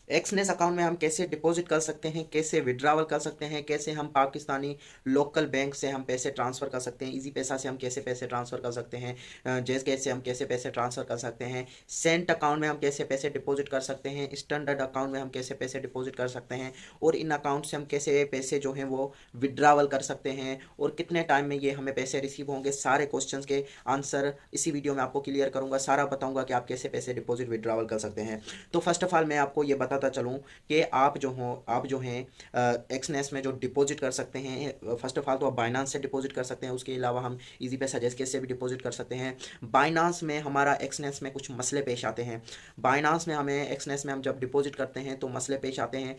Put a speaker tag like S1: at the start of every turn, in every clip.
S1: Exness account में हम कैसे डिपॉजिट कर सकते हैं, कैसे विड्रॉवल कर सकते हैं, कैसे हम पाकिस्तानी लोकल बैंक से हम पैसे ट्रांसफ़र कर सकते हैं, इजी पैसा से हम कैसे पैसे ट्रांसफ़र कर सकते हैं, जैसे कैसे हम कैसे पैसे ट्रांसफ़र कर सकते हैं, सेंट अकाउंट में हम कैसे पैसे डिपॉजिट कर सकते हैं, स्टैंडर्ड अकाउंट में हम कैसे पैसे डिपॉजिट कर सकते हैं, और इन अकाउंट से हम कैसे पैसे जो हैं वो विड्रॉवल कर सकते हैं, और कितने टाइम में ये हमें पैसे रिसीव होंगे, सारे क्वेश्चंस के आंसर इसी वीडियो में आपको क्लियर करूंगा। सारा बताऊंगा कि आप कैसे पैसे डिपॉजिट विड्रॉवल कर सकते हैं। तो फर्स्ट ऑफ ऑल मैं आपको ये बताता चलूँ कि आप जो हैं एक्सनेस में जो डिपॉजिट कर सकते हैं, फर्स्ट ऑफ ऑल तो आप बाइनांस से डिपॉजिट कर सकते हैं। उसके अलावा हम इजी पैसा जैसे से भी डिपॉजिट कर सकते हैं। बाइनांस में हमारा एक्सनेस में कुछ मसले पेश आते हैं। बाइनांस में हमें एक्सनेस में हम जब डिपॉजिट करते हैं तो मसले पेश आते हैं।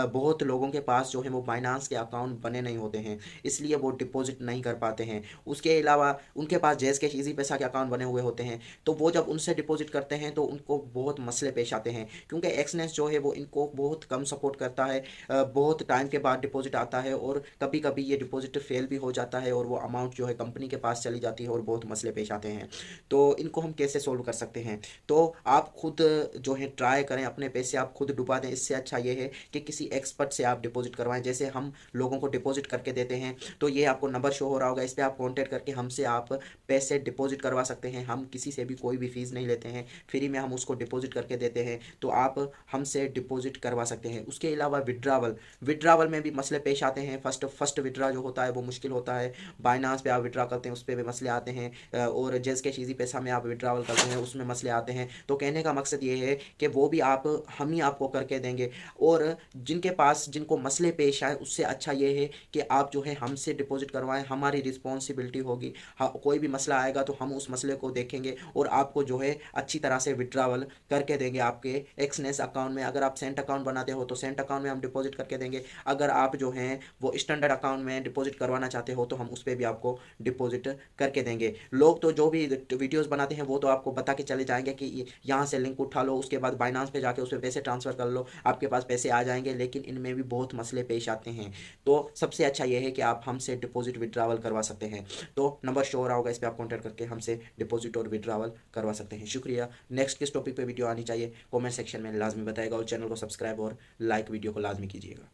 S1: बहुत लोगों के पास जो है वो बाइनांस के अकाउंट बने नहीं होते हैं, इसलिए वो डिपॉजिट नहीं कर पाते हैं। उसके अलावा उनके पास जैस कैश इजी पैसा के अकाउंट बने हुए होते हैं, तो वो जब उनसे डिपॉजिट करते हैं तो उनको बहुत मसले पेश आते हैं, क्योंकि एक्सनेस जो है वो इनको बहुत कम सपोर्ट करता है। बहुत टाइम के बाद डिपॉजिट आता है और कभी कभी ये डिपॉजिट फेल भी हो जाता है और वो अमाउंट जो है कंपनी के पास चली जाती है और बहुत मसले पेश आते हैं। तो इनको हम कैसे सोल्व कर सकते हैं? तो आप खुद जो है ट्राई करें, अपने पैसे आप खुद डुबा दें। इससे अच्छा ये है कि किसी एक्सपर्ट से आप डिपॉजिट करवाएं। जैसे हम लोगों को डिपॉजिट करके देते हैं, तो ये आपको नंबर शो हो रहा होगा, इस पर आप कॉन्टैक्ट करके हमसे आप पैसे डिपॉजिट करवा सकते हैं। हम किसी से भी कोई भी फीस नहीं लेते हैं, फ्री में हम उसको डिपॉजिट करके देते हैं, तो आप हमसे डिपॉजिट करवा सकते हैं। उसके अलावा विड्रावल विड्रावल में भी मसले पेश आते हैं। फर्स्ट विड्रा जो होता है वो मुश्किल होता है। बाइनांस पे आप विड्रा करते हैं उस पर भी मसले आते हैं, और जैस कैश इजी पैसा में आप विड्रावल करते हैं उसमें मसले आते हैं। तो कहने का मकसद ये है कि वो भी हम ही आपको करके देंगे। और जिनको मसले पेश आए उससे अच्छा ये है कि आप जो है हमसे डिपॉजिट करवाएं, हमारी रिस्पॉन्सिबिलिटी होगी। कोई भी मसला आएगा तो हम उस मसले को देखेंगे और आपको जो है अच्छी तरह से विड्रावल करके देंगे आपके एक्सनेस अकाउंट में। अगर आप सेंट अकाउंट बनाते हो तो सेंट अकाउंट में हम डिपॉजिट करके देंगे। अगर आप जो हैं वो स्टैंडर्ड अकाउंट में डिपॉजिट करवाना चाहते हो तो हम उस पर भी आपको डिपॉजिट करके देंगे। लोग तो जो भी वीडियोस बनाते हैं वो तो आपको बता के चले जाएंगे कि यहाँ से लिंक उठा लो, उसके बाद बाइनांस पे जाके उस पर पैसे ट्रांसफर कर लो, आपके पास पैसे आ जाएंगे, लेकिन इनमें भी बहुत मसले पेश आते हैं। तो सबसे अच्छा ये है कि आप हमसे डिपॉजिट विड्रावल करवा सकते हैं। तो नंबर शो हो रहा होगा, इस पर आप कॉन्टैक्ट करके हमसे डिपॉजिट और विड्रावल करवा सकते हैं। शुक्रिया। नेक्स्ट किस टॉपिक पे वीडियो आनी चाहिए कमेंट सेक्शन में लाजमी बताएगा, और चैनल को सब्सक्राइब और लाइक वीडियो को लाजमी कीजिएगा।